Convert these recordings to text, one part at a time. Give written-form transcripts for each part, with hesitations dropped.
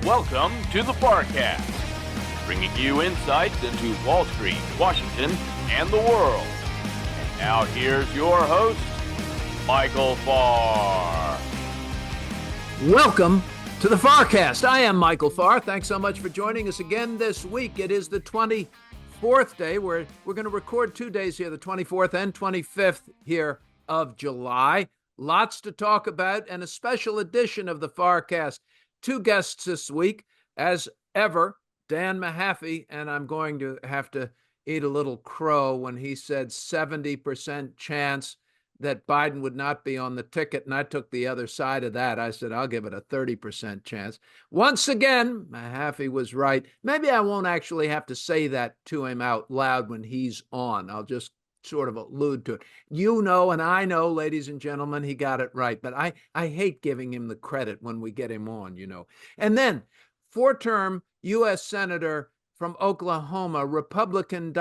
Welcome to the Farr Cast, bringing you insights into Wall Street, Washington, and the world. And now here's your host, Michael Farr. Welcome to the Farr Cast. I am Michael Farr. Thanks so much for joining us again this week. It is the 24th day. We're going to record 2 days here, the 24th and 25th here of July. Lots to talk about and a special edition of the Farr Cast. Two guests this week, as ever, Dan Mahaffee, and I'm going to have to eat a little crow when he said 70% chance that Biden would not be on the ticket, and I took the other side of that. I said, I'll give it a 30% chance. Once again, Mahaffee was right. Maybe I won't actually have to say that to him out loud when he's on. I'll just sort of allude to it. You know, and I know, ladies and gentlemen, he got it right. But I hate giving him the credit when we get him on, you know. And then, four-term U.S. Senator from Oklahoma, Republican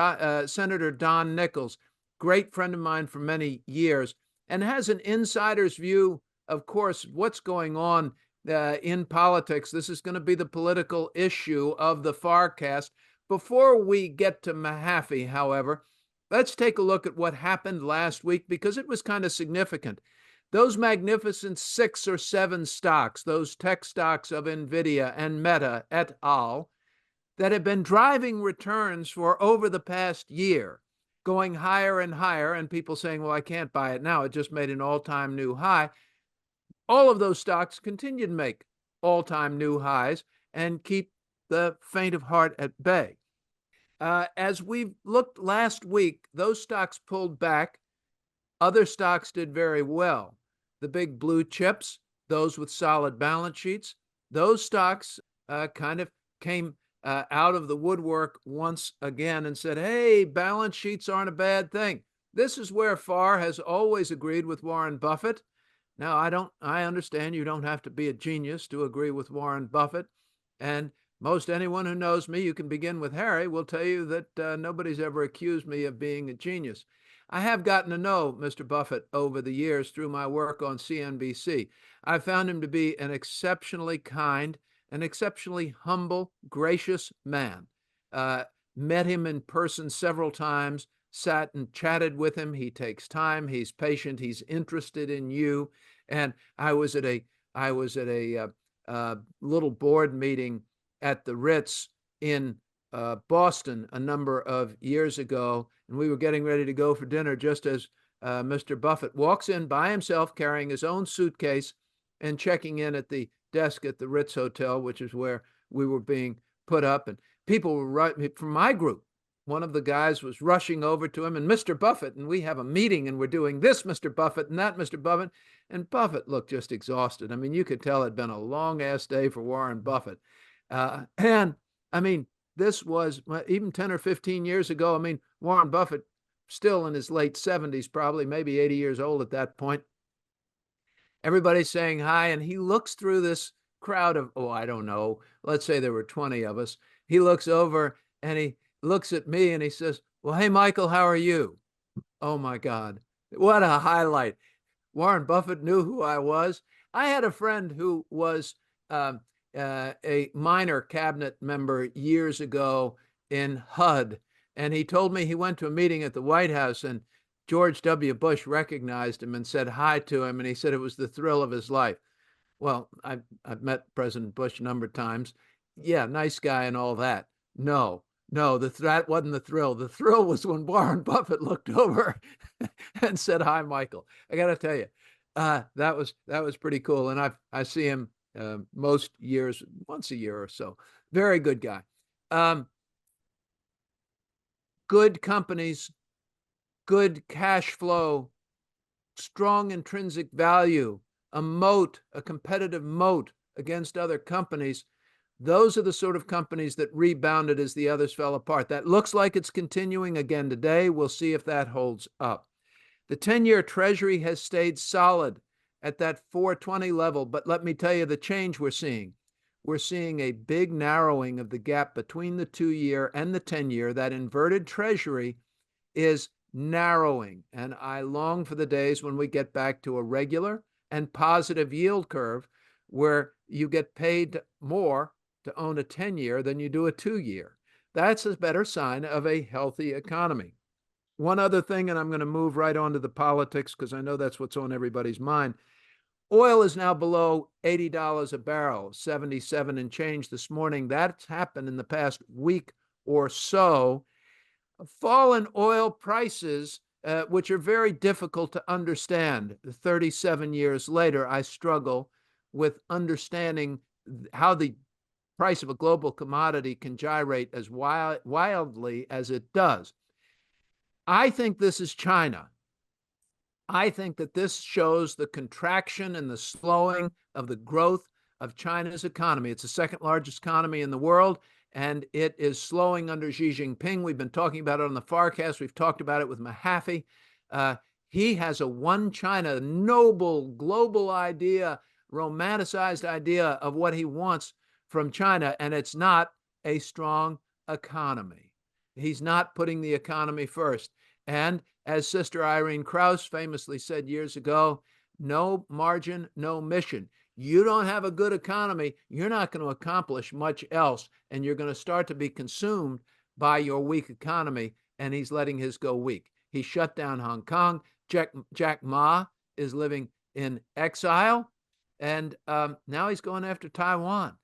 Senator Don Nickles, great friend of mine for many years, and has an insider's view, of course, what's going on in politics. This is going to be the political issue of the Farr Cast. Before we get to Mahaffee, however, let's take a look at what happened last week, because it was kind of significant. Those magnificent 6 or 7 stocks, those tech stocks of NVIDIA and Meta et al., that have been driving returns for over the past year, going higher and higher, and people saying, well, I can't buy it now. It just made an all-time new high. All of those stocks continue to make all-time new highs and keep the faint of heart at bay. As we looked last week, those stocks pulled back. Other stocks did very well. The big blue chips, those with solid balance sheets, those stocks kind of came out of the woodwork once again and said, hey, balance sheets aren't a bad thing. This is where Farr has always agreed with Warren Buffett. Now, I understand you don't have to be a genius to agree with Warren Buffett. And most anyone who knows me, you can begin with Harry, will tell you that nobody's ever accused me of being a genius. I have gotten to know Mr. Buffett over the years through my work on CNBC. I found him to be an exceptionally kind, an exceptionally humble, gracious man. Met him in person several times, sat and chatted with him. He takes time. He's patient. He's interested in you. And I was at a little board meeting at the Ritz in Boston a number of years ago, and we were getting ready to go for dinner just as Mr. Buffett walks in by himself carrying his own suitcase and checking in at the desk at the Ritz Hotel, which is where we were being put up. And people were right from my group. One of the guys was rushing over to him, and Mr. Buffett, and we have a meeting, and we're doing this, Mr. Buffett, and that, Mr. Buffett. And Buffett looked just exhausted. I mean, you could tell it'd been a long-ass day for Warren Buffett. And I mean, this was even 10 or 15 years ago. I mean, Warren Buffett still in his late 70s, probably maybe 80 years old at that point. Everybody's saying hi, and he looks through this crowd of, I don't know, let's say there were 20 of us. He looks over and he looks at me and he says, well, hey, Michael, how are you? Oh, my God. What a highlight. Warren Buffett knew who I was. I had a friend who was a minor cabinet member years ago in HUD, and he told me he went to a meeting at the White House and George W. Bush recognized him and said hi to him, and he said it was the thrill of his life. Well, I've met President Bush a number of times. Yeah, nice guy and all that. No, that wasn't the thrill. The thrill was when Warren Buffett looked over and said, hi, Michael. I got to tell you, that was pretty cool. And I see him most years, once a year or so. Very good guy. Good companies, good cash flow, strong intrinsic value, a moat, a competitive moat against other companies. Those are the sort of companies that rebounded as the others fell apart. That looks like it's continuing again today. We'll see if that holds up. The 10-year Treasury has stayed solid at that 420 level, but let me tell you the change we're seeing. We're seeing a big narrowing of the gap between the 2-year and the 10-year. That inverted Treasury is narrowing, and I long for the days when we get back to a regular and positive yield curve where you get paid more to own a 10-year than you do a 2-year. That's a better sign of a healthy economy. One other thing, and I'm going to move right on to the politics because I know that's what's on everybody's mind. Oil is now below $80 a barrel, 77 and change this morning. That's happened in the past week or so. Fallen oil prices, which are very difficult to understand. 37 years later, I struggle with understanding how the price of a global commodity can gyrate as wildly as it does. I think this is China. I think that this shows the contraction and the slowing of the growth of China's economy. It's the second largest economy in the world, and it is slowing under Xi Jinping. We've been talking about it on the Farr Cast. We've talked about it with Mahaffee. He has a one China, noble, global idea, romanticized idea of what he wants from China, and it's not a strong economy. He's not putting the economy first. And as Sister Irene Krauss famously said years ago, no margin, no mission. You don't have a good economy, you're not going to accomplish much else, and you're going to start to be consumed by your weak economy, and he's letting his go weak. He shut down Hong Kong. Jack Ma is living in exile, and now he's going after Taiwan.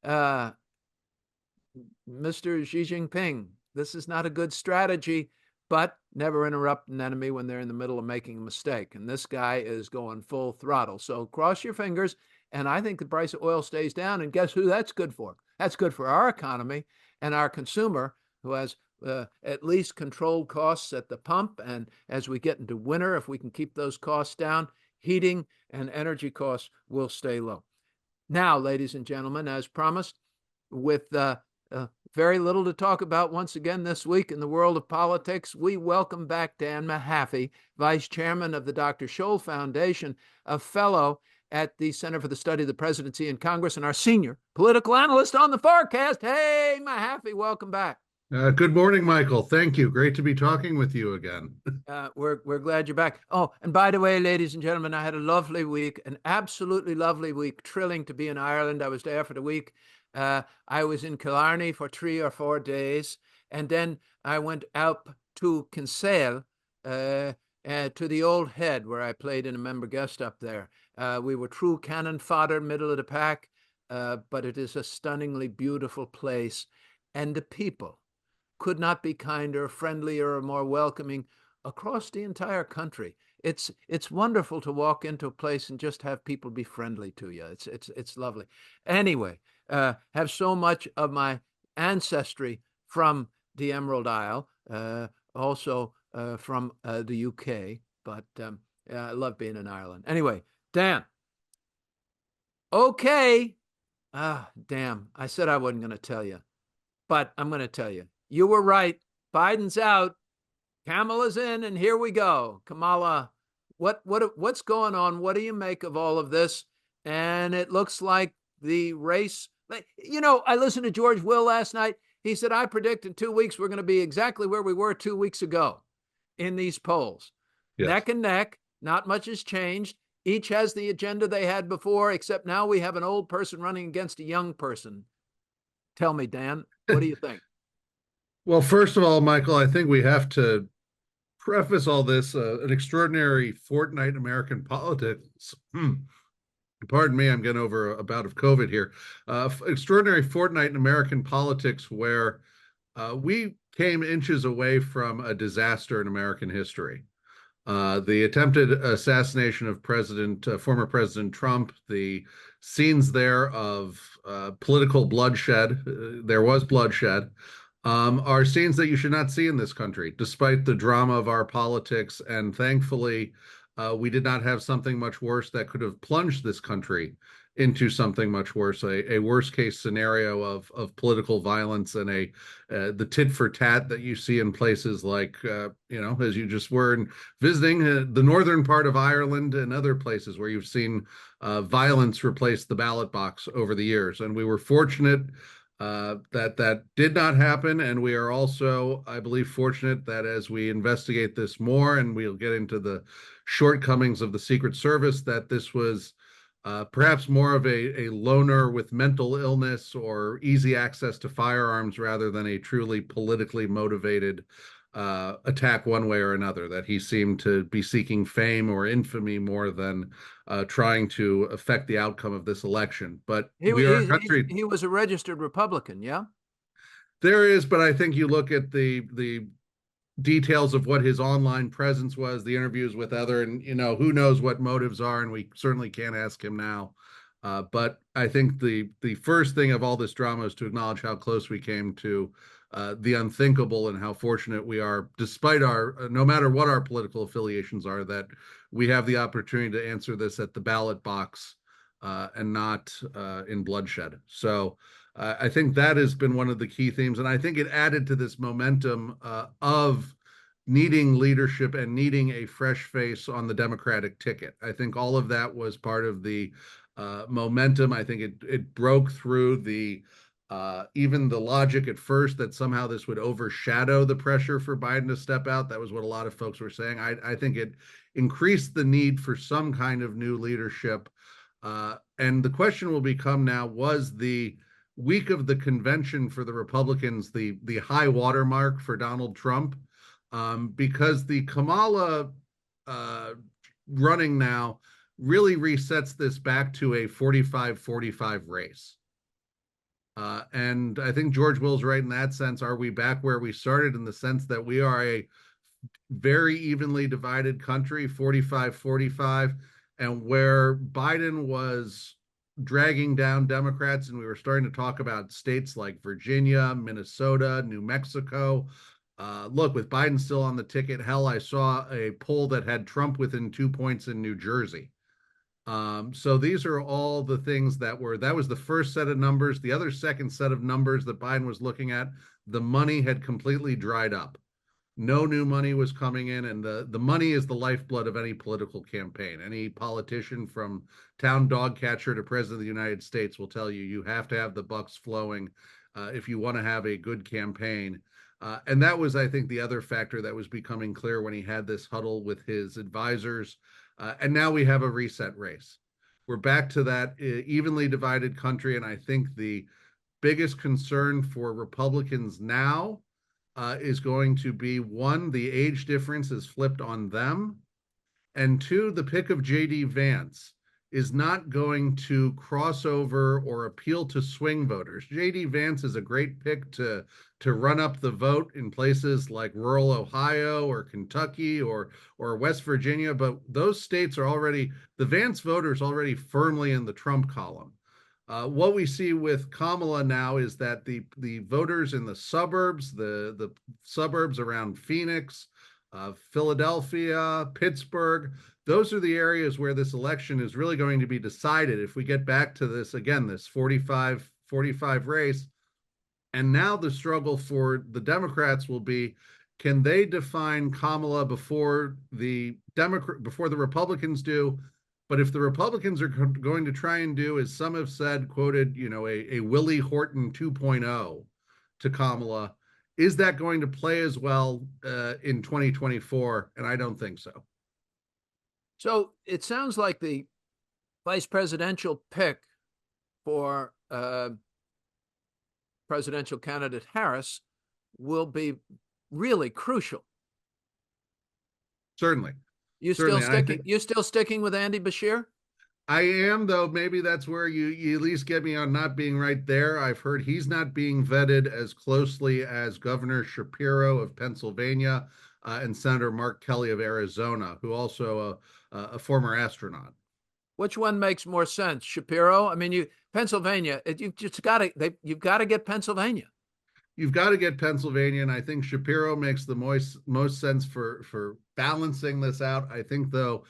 Mr. Xi Jinping, this is not a good strategy, but never interrupt an enemy when they're in the middle of making a mistake. And this guy is going full throttle. So cross your fingers. And I think the price of oil stays down. And guess who that's good for? That's good for our economy and our consumer, who has at least controlled costs at the pump. And as we get into winter, if we can keep those costs down, heating and energy costs will stay low. Now, ladies and gentlemen, as promised, with very little to talk about once again this week in the world of politics, we welcome back Dan Mahaffee, Vice Chairman of the Dr. Scholl Foundation, a fellow at the Center for the Study of the Presidency and Congress, and our senior political analyst on the Farr Cast. Hey, Mahaffee, welcome back. Good morning, Michael. Thank you. Great to be talking with you again. We're glad you're back. Oh, and by the way, ladies and gentlemen, I had a lovely week, an absolutely lovely week, thrilling to be in Ireland. I was there for the week. I was in Killarney for 3 or 4 days, and then I went up to Kinsale, to the Old Head, where I played in a member guest up there. We were true cannon fodder, middle of the pack, but it is a stunningly beautiful place, and the people could not be kinder, friendlier, or more welcoming across the entire country. It's wonderful to walk into a place and just have people be friendly to you. It's lovely. Anyway, have so much of my ancestry from the Emerald Isle, also from the UK, but I love being in Ireland. Anyway, Dan. Okay. Damn. I said I wasn't going to tell you, but I'm going to tell you. You were right. Biden's out. Kamala's in, and here we go. Kamala, what's going on? What do you make of all of this? And it looks like the race. I listened to George Will last night. He said, I predict in 2 weeks we're going to be exactly where we were 2 weeks ago in these polls. Yes. Neck and neck. Not much has changed. Each has the agenda they had before, except now we have an old person running against a young person. Tell me, Dan, what do you think? Well, first of all, Michael, I think we have to preface all this, an extraordinary fortnight in American politics. Pardon me, I'm getting over a bout of COVID here. Extraordinary fortnight in American politics where we came inches away from a disaster in American history. The attempted assassination of former President Trump, the scenes there of political bloodshed, there was bloodshed, are scenes that you should not see in this country, despite the drama of our politics. And thankfully, we did not have something much worse that could have plunged this country into something much worse, a worst case scenario of political violence and the tit for tat that you see in places like, as you just were visiting the northern part of Ireland and other places where you've seen violence replace the ballot box over the years. And we were fortunate that did not happen. And we are also, I believe, fortunate that as we investigate this more, and we'll get into the shortcomings of the Secret Service, that this was perhaps more of a loner with mental illness or easy access to firearms rather than a truly politically motivated attack one way or another, that he seemed to be seeking fame or infamy more than trying to affect the outcome of this election. But He, we are a he, country. he was a registered Republican, yeah? There is, but I think you look at the details of what his online presence was, the interviews with other, and who knows what motives are, and we certainly can't ask him now. But I think the first thing of all this drama is to acknowledge how close we came to the unthinkable, and how fortunate we are, despite our no matter what our political affiliations are, that we have the opportunity to answer this at the ballot box and not in bloodshed. So I think that has been one of the key themes, and I think it added to this momentum of needing leadership and needing a fresh face on the Democratic ticket. I think all of that was part of the momentum. I think it broke through the even the logic at first that somehow this would overshadow the pressure for Biden to step out. That was what a lot of folks were saying. I think it increased the need for some kind of new leadership. And the question will become now, was the week of the convention for the Republicans the high watermark for Donald Trump? Because the Kamala running now really resets this back to a 45-45 race. And I think George Will's right in that sense. Are we back where we started, in the sense that we are a very evenly divided country, 45-45, and where Biden was dragging down Democrats, and we were starting to talk about states like Virginia, Minnesota, New Mexico. Look, with Biden still on the ticket, hell, I saw a poll that had Trump within 2 points in New Jersey. So these are all the things that was the first set of numbers. The other second set of numbers that Biden was looking at, the money had completely dried up. No new money was coming in, and the money is the lifeblood of any political campaign. Any politician, from town dog catcher to president of the United States, will tell you you have to have the bucks flowing if you want to have a good campaign. And that was, I think, the other factor that was becoming clear when he had this huddle with his advisors. And now we have a reset race. We're back to that evenly divided country. And I think the biggest concern for Republicans now is going to be, one, the age difference is flipped on them. And two, the pick of J.D. Vance is not going to cross over or appeal to swing voters. J.D. Vance is a great pick to run up the vote in places like rural Ohio or Kentucky or West Virginia, but those states are already, the Vance voters already firmly in the Trump column. What we see with Kamala now is that the voters in the suburbs, the suburbs around Phoenix, Philadelphia, Pittsburgh, those are the areas where this election is really going to be decided. If we get back to this, again, this 45-45 race, and now the struggle for the Democrats will be, can they define Kamala before the Republicans do? But if the Republicans are going to try and do, as some have said, quoted, a Willie Horton 2.0 to Kamala, is that going to play as well in 2024? And I don't think so. So it sounds like the vice presidential pick for presidential candidate Harris will be really crucial. Certainly. You still sticking with Andy Beshear? I am, though. Maybe that's where you at least get me on not being right there. I've heard he's not being vetted as closely as Governor Shapiro of Pennsylvania and Senator Mark Kelly of Arizona, who also a former astronaut. Which one makes more sense, Shapiro? I mean, Pennsylvania. You've got to get Pennsylvania. You've got to get Pennsylvania, and I think Shapiro makes the most sense for balancing this out. I think, though,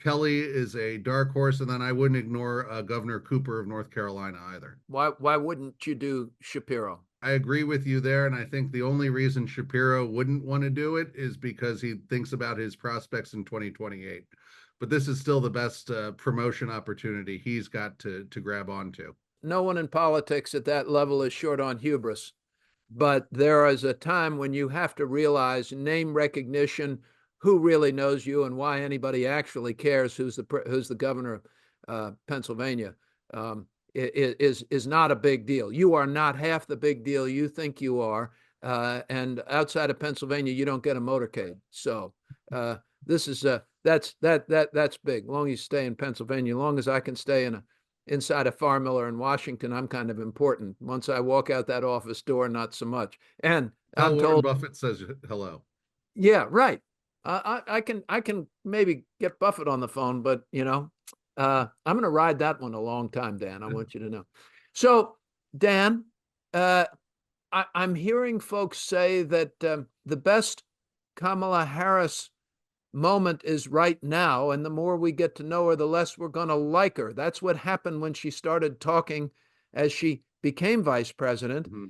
Kelly is a dark horse, and then I wouldn't ignore Governor Cooper of North Carolina either. Why wouldn't you do Shapiro? I agree with you there, and I think the only reason Shapiro wouldn't want to do it is because he thinks about his prospects in 2028. But this is still the best promotion opportunity he's got to grab onto. No one in politics at that level is short on hubris. But there is a time when you have to realize name recognition, who really knows you, and why anybody actually cares who's the governor Pennsylvania, is not a big deal. You are not half the big deal you think you are. And outside of Pennsylvania, you don't get a motorcade. So this is that's big. As long as you stay in Pennsylvania, as long as I can stay inside a Farr Miller in Washington, I'm kind of important. Once I walk out that office door, not so much. And I'm Warren told, Buffett says hello. yeah, right. I can maybe get Buffett on the phone, but I'm going to ride that one a long time, Dan. I want you to know. So, Dan, I'm hearing folks say that the best Kamala Harris moment is right now, and the more we get to know her, the less we're going to like her. That's what happened when she started talking as she became vice president. Mm-hmm.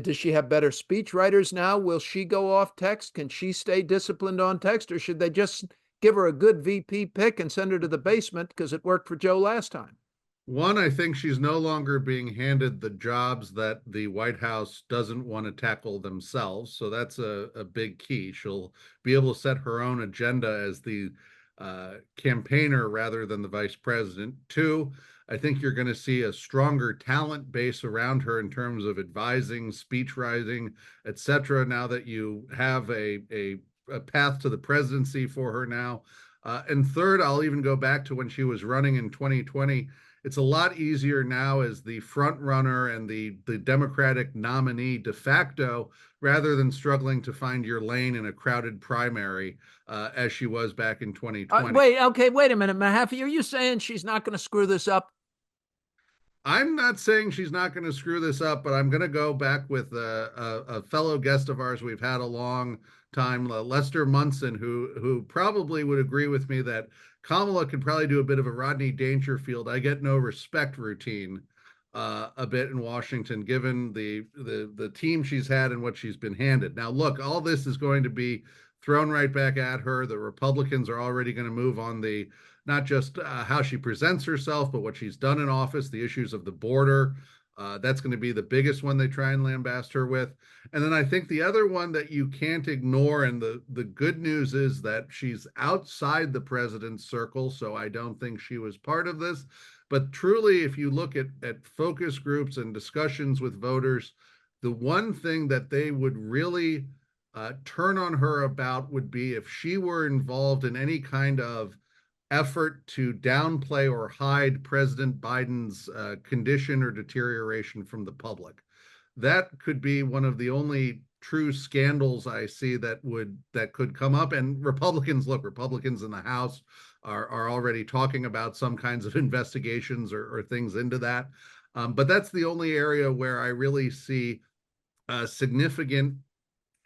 Does she have better speech writers now? Will she go off text? Can she stay disciplined on text, or should they just give her a good VP pick and send her to the basement because it worked for Joe last time? One, I think she's no longer being handed the jobs that the White House doesn't want to tackle themselves. So that's a big key. She'll be able to set her own agenda as the campaigner rather than the vice president. Two, I think you're going to see a stronger talent base around her in terms of advising, speech writing, etc. Now that you have a path to the presidency for her now. And third, I'll even go back to when she was running in 2020. It's a lot easier now as the front runner and the Democratic nominee de facto, rather than struggling to find your lane in a crowded primary as she was back in 2020. Wait a minute, Mahaffee. Are you saying she's not going to screw this up? I'm not saying she's not going to screw this up, but I'm going to go back with a fellow guest of ours we've had a long time, Lester Munson, who probably would agree with me that Kamala could probably do a bit of a Rodney Dangerfield "I get no respect" routine a bit in Washington, given the team she's had and what she's been handed. Now, look, all this is going to be thrown right back at her. The Republicans are already going to move on the not just how she presents herself, but what she's done in office, the issues of the border. That's going to be the biggest one they try and lambast her with. And then I think the other one that you can't ignore, and the good news is that she's outside the president's circle, so I don't think she was part of this. But truly, if you look at focus groups and discussions with voters, the one thing that they would really turn on her about would be if she were involved in any kind of effort to downplay or hide President Biden's condition or deterioration from the public. That could be one of the only true scandals I see that could come up. And Republicans in the House are already talking about some kinds of investigations or things into that. But that's the only area where I really see significant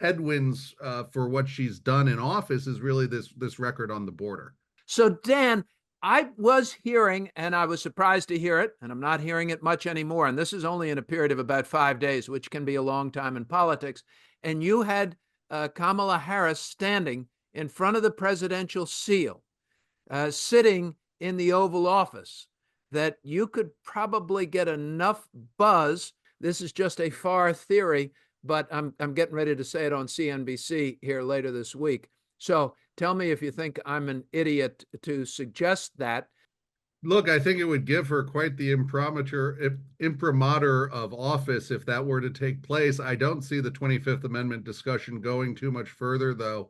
headwinds for what she's done in office is really this record on the border. So, Dan, I was hearing, and I was surprised to hear it, and I'm not hearing it much anymore. And this is only in a period of about 5 days, which can be a long time in politics. And you had Kamala Harris standing in front of the presidential seal, sitting in the Oval Office, that you could probably get enough buzz. This is just a Farr theory, but I'm getting ready to say it on CNBC here later this week. So tell me if you think I'm an idiot to suggest that. Look, I think it would give her quite the imprimatur of office if that were to take place. I don't see the 25th Amendment discussion going too much further, though,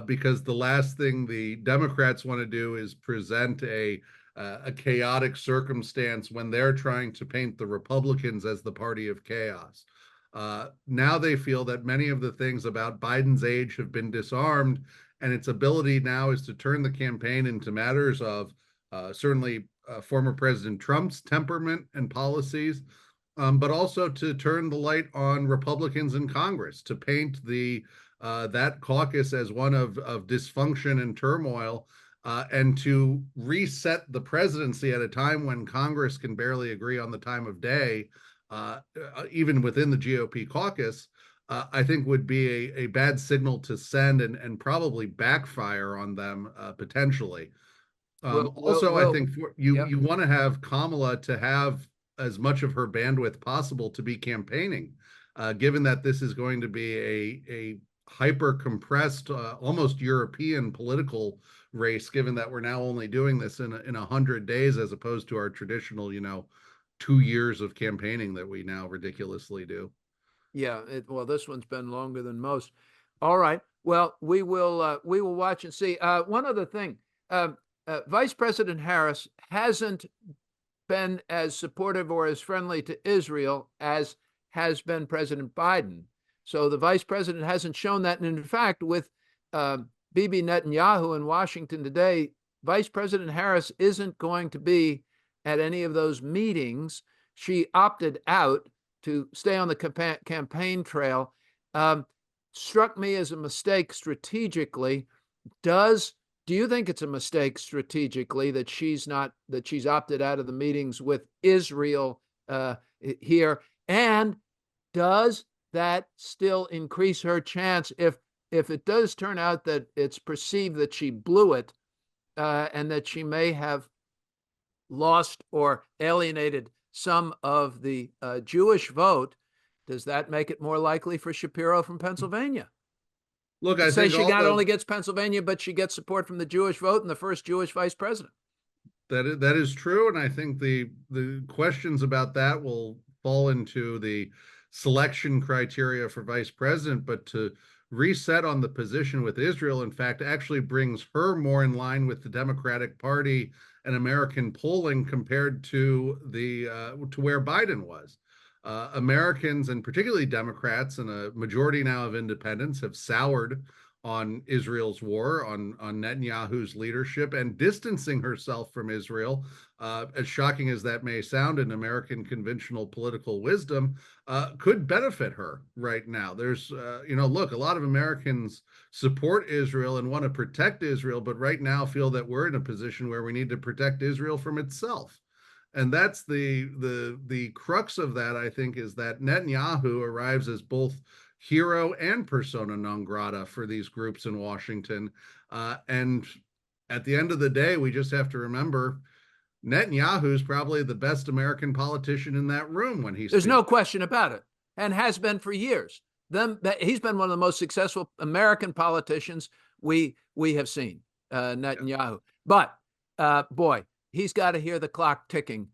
because the last thing the Democrats want to do is present a chaotic circumstance when they're trying to paint the Republicans as the party of chaos. Now they feel that many of the things about Biden's age have been disarmed, and its ability now is to turn the campaign into matters of certainly former President Trump's temperament and policies, but also to turn the light on Republicans in Congress, to paint that caucus as one of dysfunction and turmoil, and to reset the presidency at a time when Congress can barely agree on the time of day. Even within the GOP caucus, I think would be a bad signal to send and probably backfire on them potentially. I think you want to have Kamala to have as much of her bandwidth possible to be campaigning, given that this is going to be a hyper compressed, almost European political race, given that we're now only doing this in 100 days as opposed to our traditional, 2 years of campaigning that we now ridiculously do. Yeah, well, this one's been longer than most. All right. Well, we will watch and see. One other thing, Vice President Harris hasn't been as supportive or as friendly to Israel as has been President Biden. So the vice president hasn't shown that. And in fact, with Bibi Netanyahu in Washington today, Vice President Harris isn't going to be at any of those meetings. She opted out to stay on the campaign trail. Struck me as a mistake strategically. Do you think it's a mistake strategically that she's opted out of the meetings with Israel here? And does that still increase her chance if it does turn out that it's perceived that she blew it and that she may have lost or alienated some of the Jewish vote? Does that make it more likely for Shapiro from Pennsylvania? Look, I say think she not only gets Pennsylvania, but she gets support from the Jewish vote and the first Jewish vice president. That is true, and I think the questions about that will fall into the selection criteria for vice president. But to reset on the position with Israel, in fact, actually brings her more in line with the Democratic Party and American polling compared to to where Biden was. Americans, and particularly Democrats, and a majority now of independents, have soured on Israel's war, on Netanyahu's leadership, and distancing herself from Israel, as shocking as that may sound in American conventional political wisdom, could benefit her right now. There's, look, a lot of Americans support Israel and want to protect Israel, but right now feel that we're in a position where we need to protect Israel from itself. And that's the crux of that, I think, is that Netanyahu arrives as both hero and persona non grata for these groups in Washington. And at the end of the day, we just have to remember Netanyahu's probably the best American politician in that room when he's. There's no question about it, and has been for years. He's been one of the most successful American politicians we have seen, Netanyahu. But boy, he's got to hear the clock ticking.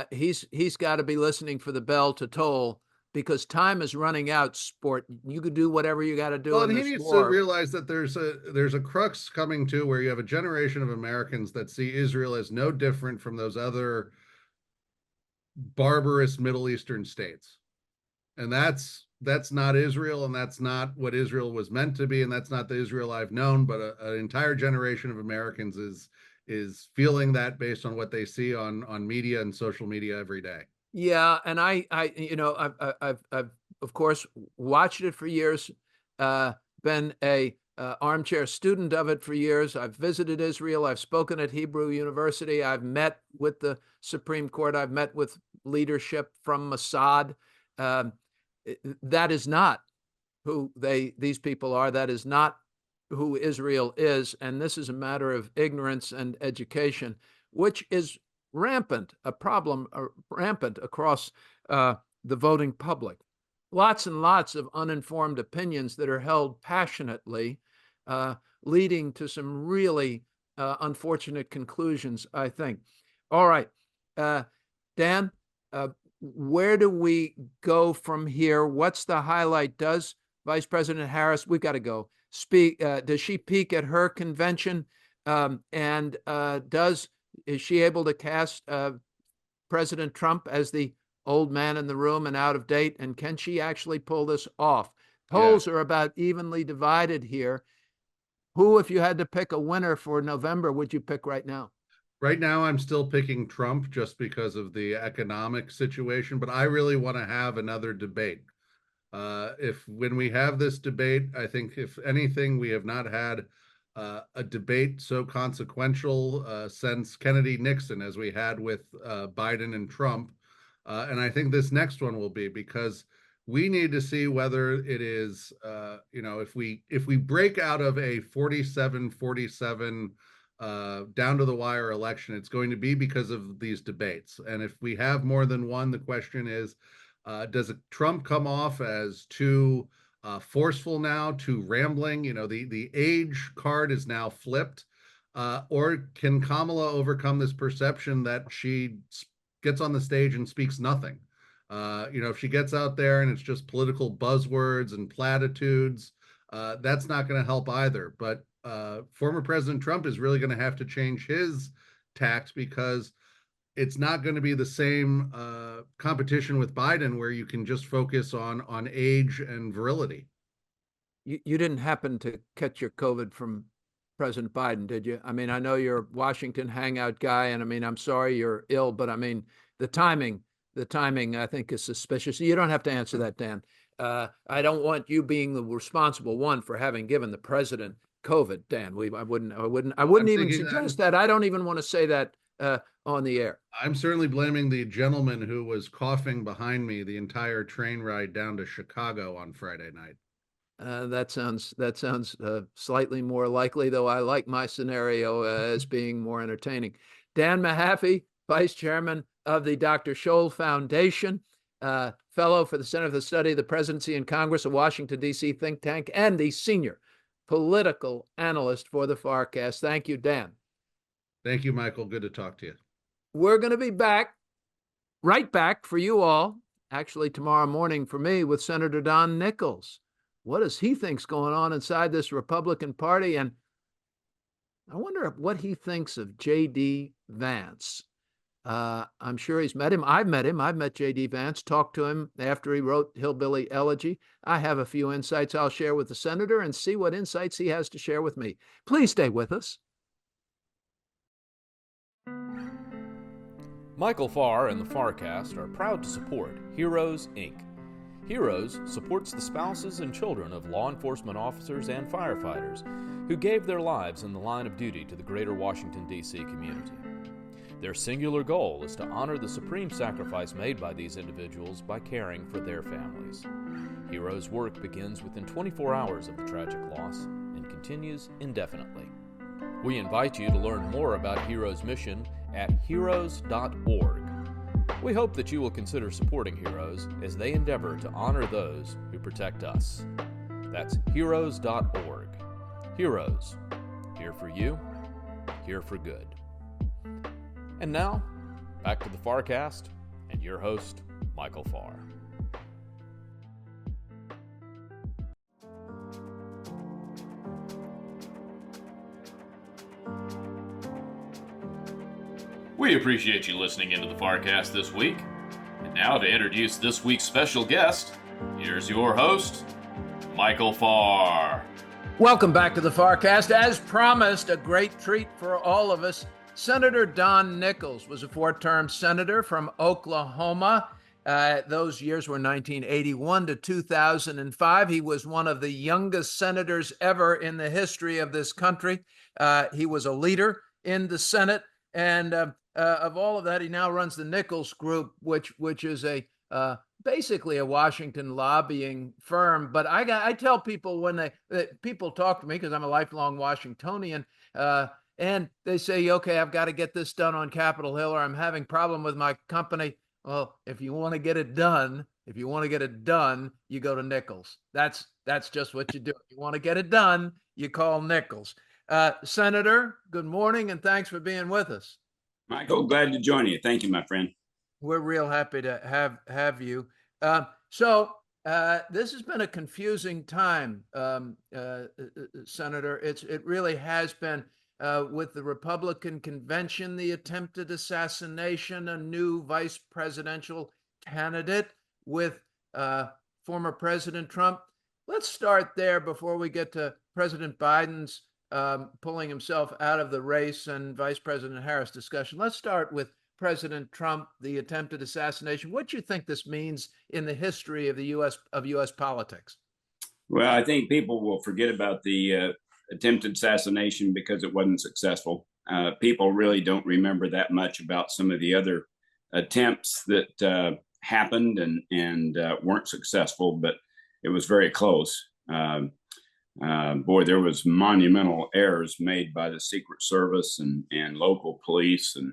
He's got to be listening for the bell to toll, because time is running out. Sport, you could do whatever you got to do. Well, and he needs to realize that there's a crux coming to where you have a generation of Americans that see Israel as no different from those other barbarous Middle Eastern states, and that's not Israel, and that's not what Israel was meant to be, and that's not the Israel I've known. But an entire generation of Americans is feeling that based on what they see on media and social media every day. Yeah, and I've of course watched it for years, been a armchair student of it for years. I've visited Israel. I've spoken at Hebrew University. I've met with the Supreme Court. I've met with leadership from Mossad. That is not who these people are. That is not who Israel is. And this is a matter of ignorance and education, which is rampant across the voting public. Lots and lots of uninformed opinions that are held passionately, leading to some really unfortunate conclusions, I think. All right, Dan, where do we go from here? What's the highlight? Does Vice President Harris, we've got to go, does she peak at her convention? And is she able to cast President Trump as the old man in the room and out of date? And can she actually pull this off? Polls are about evenly divided here. Who, if you had to pick a winner for November, would you pick right now? Right now, I'm still picking Trump just because of the economic situation, but I really want to have another debate. When we have this debate, I think if anything, we have not had a debate so consequential since Kennedy-Nixon as we had with Biden and Trump. And I think this next one will be, because we need to see whether it is, if we break out of a 47-47 down to the wire election, it's going to be because of these debates. And if we have more than one, the question is, does Trump come off as too forceful now, too rambling? The age card is now flipped. Or can Kamala overcome this perception that she gets on the stage and speaks nothing? If she gets out there and it's just political buzzwords and platitudes, that's not going to help either. But former President Trump is really going to have to change his tact, because it's not going to be the same competition with Biden, where you can just focus on age and virility. You didn't happen to catch your COVID from President Biden, did you? I mean, I know you're a Washington hangout guy, and I mean, I'm sorry you're ill, but I mean, the timing, I think, is suspicious. You don't have to answer that, Dan. I don't want you being the responsible one for having given the president COVID, Dan. I wouldn't even suggest that. I don't even want to say that on the air. I'm certainly blaming the gentleman who was coughing behind me the entire train ride down to Chicago on Friday night. That sounds slightly more likely, though I like my scenario as being more entertaining. Dan Mahaffee, Vice Chairman of the Dr. Scholl Foundation, Fellow for the Center for the Study of the Presidency and Congress, a Washington, D.C. think tank, and the Senior Political Analyst for the Farr Cast. Thank you, Dan. Thank you, Michael. Good to talk to you. We're going to be right back for you all, actually tomorrow morning for me, with Senator Don Nickles. What does he think's going on inside this Republican Party? And I wonder what he thinks of J.D. Vance. I'm sure he's met him. I've met him. I've met J.D. Vance, talked to him after he wrote Hillbilly Elegy. I have a few insights I'll share with the senator and see what insights he has to share with me. Please stay with us. Michael Farr and the Farr Cast are proud to support Heroes, Inc. Heroes supports the spouses and children of law enforcement officers and firefighters who gave their lives in the line of duty to the greater Washington, D.C. community. Their singular goal is to honor the supreme sacrifice made by these individuals by caring for their families. Heroes' work begins within 24 hours of the tragic loss and continues indefinitely. We invite you to learn more about Heroes' mission at heroes.org. We hope that you will consider supporting Heroes as they endeavor to honor those who protect us. That's heroes.org. Heroes, here for you, here for good. And now, back to the Farr Cast and your host, Michael Farr. We appreciate you listening into the Farr Cast this week. And now to introduce this week's special guest, here's your host, Michael Farr. Welcome back to the Farr Cast. As promised, a great treat for all of us. Senator Don Nickles was a four-term senator from Oklahoma. Those years were 1981 to 2005. He was one of the youngest senators ever in the history of this country. He was a leader in the Senate. And of all of that, he now runs the Nickles Group, which is basically a Washington lobbying firm. But I tell people when people talk to me, because I'm a lifelong Washingtonian, and they say, okay, I've got to get this done on Capitol Hill, or I'm having a problem with my company. Well, if you want to get it done, you go to Nickles. That's just what you do. If you want to get it done, you call Nickles. Senator, good morning, and thanks for being with us. Michael, glad to join you. Thank you, my friend. We're real happy to have you. So this has been a confusing time, Senator. It really has been. With the Republican convention, the attempted assassination, a new vice presidential candidate with former President Trump. Let's start there before we get to President Biden's pulling himself out of the race and Vice President Harris discussion. Let's start with President Trump, the attempted assassination. What do you think this means in the history of the U.S. politics? Well, I think people will forget about the attempted assassination because it wasn't successful. People really don't remember that much about some of the other attempts that happened and weren't successful, but it was very close. Boy, there was monumental errors made by the Secret Service and local police, and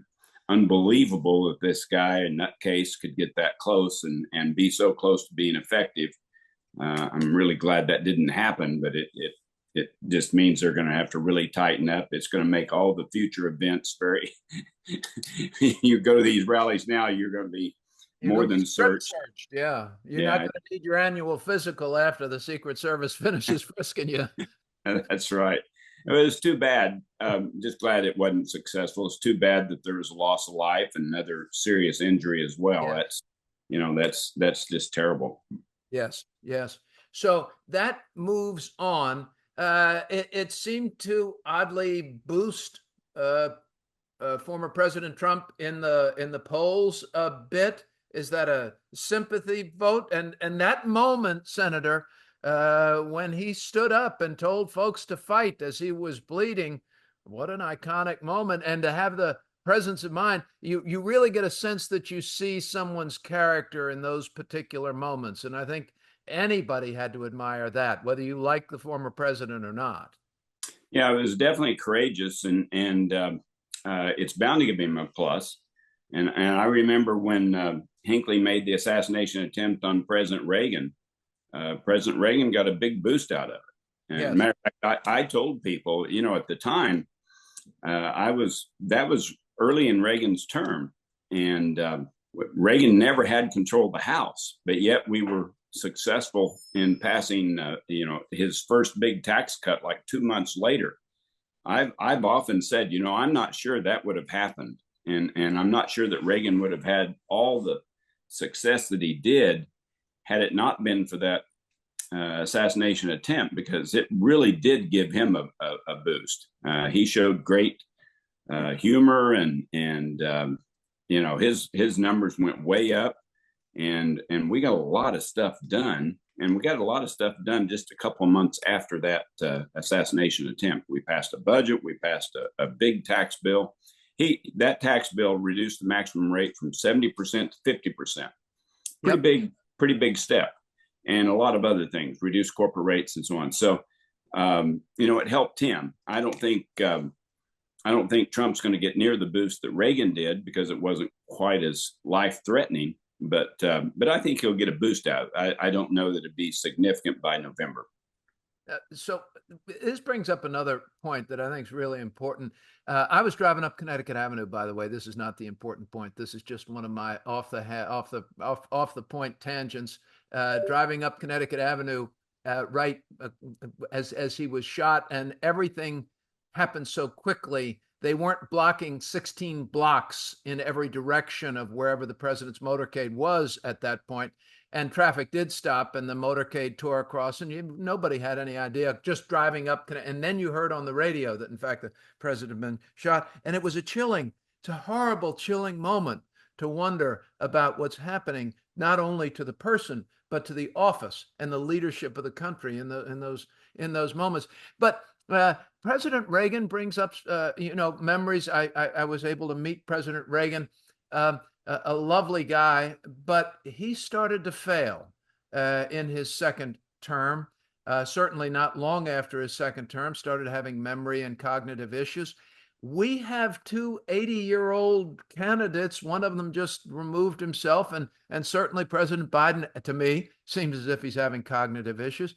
unbelievable that this guy in that case could get that close and be so close to being effective. I'm really glad that didn't happen, but it it just means they're going to have to really tighten up. It's going to make all the future events very. You go to these rallies now, you're going to be more than searched. Yeah, you're not going to need your annual physical after the Secret Service finishes frisking you. That's right. It was too bad. Just glad it wasn't successful. It's too bad that there was a loss of life and another serious injury as well. Yeah. That's just terrible. Yes. So that moves on. It seemed to oddly boost former President Trump in the polls a bit. Is that a sympathy vote? And that moment, Senator, when he stood up and told folks to fight as he was bleeding, what an iconic moment. And to have the presence of mind, you really get a sense that you see someone's character in those particular moments. And I think anybody had to admire that, whether you like the former president or not. Yeah, it was definitely courageous, and it's bound to give him a plus. And I remember when Hinckley made the assassination attempt on President Reagan. President Reagan got a big boost out of it. And yes. Matter of fact, I told people, at the time, that was early in Reagan's term, and Reagan never had control of the House, but yet we were successful in passing, his first big tax cut like 2 months later. I've often said, I'm not sure that would have happened, and I'm not sure that Reagan would have had all the success that he did had it not been for that assassination attempt, because it really did give him a boost. He showed great humor, and his numbers went way up, and we got a lot of stuff done. And we got a lot of stuff done just a couple of months after that assassination attempt. We passed a budget. We passed a big tax bill. That tax bill reduced the maximum rate from 70% to 50%. Pretty big step. And a lot of other things, reduced corporate rates and so on. So, it helped him. I don't think Trump's going to get near the boost that Reagan did, because it wasn't quite as life-threatening. But I think he'll get a boost out. I don't know that it'd be significant by November. So this brings up another point that I think is really important. I was driving up Connecticut Avenue, by the way. This is not the important point. This is just one of my off the point tangents. Driving up Connecticut Avenue, right as he was shot, and everything happened so quickly. They weren't blocking 16 blocks in every direction of wherever the president's motorcade was at that point. And traffic did stop, and the motorcade tore across, and nobody had any idea, just driving up. And then you heard on the radio that, in fact, the president had been shot. And it was it's a horrible, chilling moment to wonder about what's happening, not only to the person, but to the office and the leadership of the country in those moments. But President Reagan brings up, memories. I was able to meet President Reagan, a lovely guy, but he started to fail in his second term. Certainly not long after his second term, started having memory and cognitive issues. We have two 80-year-old candidates. One of them just removed himself, and certainly President Biden, to me, seems as if he's having cognitive issues.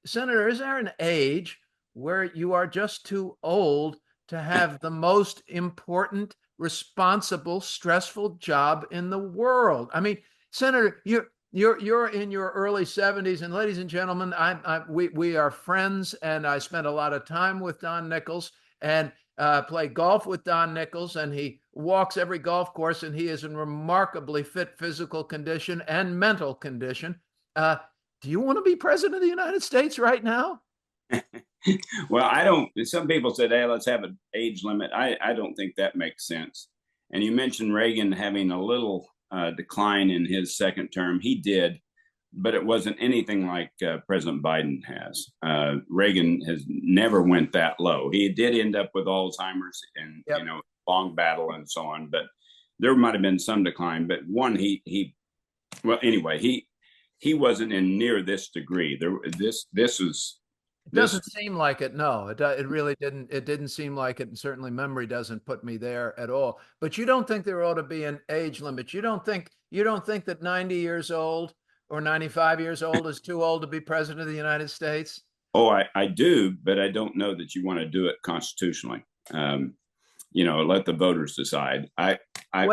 Senator, is there an age where you are just too old to have the most important, responsible, stressful job in the world? I mean, Senator, you're in your early 70s, and ladies and gentlemen, we are friends, and I spent a lot of time with Don Nickles and play golf with Don Nickles, and he walks every golf course, and he is in remarkably fit physical condition and mental condition. Do you want to be president of the United States right now? Well, I don't. Some people said, hey, let's have an age limit. I don't think that makes sense. And you mentioned Reagan having a little decline in his second term. He did, but it wasn't anything like President Biden has. Reagan has never went that low. He did end up with Alzheimer's and, long battle and so on, but there might have been some decline. But one, he wasn't in near this degree. This was. It doesn't seem like it. No, it really didn't. It didn't seem like it. And certainly memory doesn't put me there at all. But you don't think there ought to be an age limit. You don't think that 90 years old or 95 years old is too old to be president of the United States? Oh, I do, but I don't know that you want to do it constitutionally. Let the voters decide. Wait. I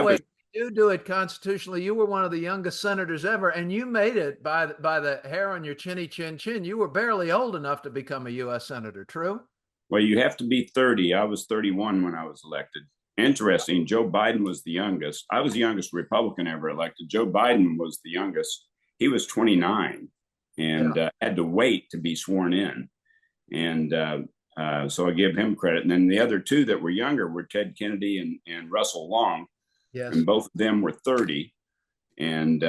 was, You do it constitutionally. You were one of the youngest senators ever, and you made it by the hair on your chinny chin chin. You were barely old enough to become a U.S. senator. True? well, you have to be 30. I was 31 when I was elected. Interesting. Joe Biden was the youngest. I was the youngest Republican ever elected. Joe Biden was the youngest. He was 29 and had to wait to be sworn in. And so I give him credit. And then the other two that were younger were Ted Kennedy and Russell Long. Yes. And both of them were 30. And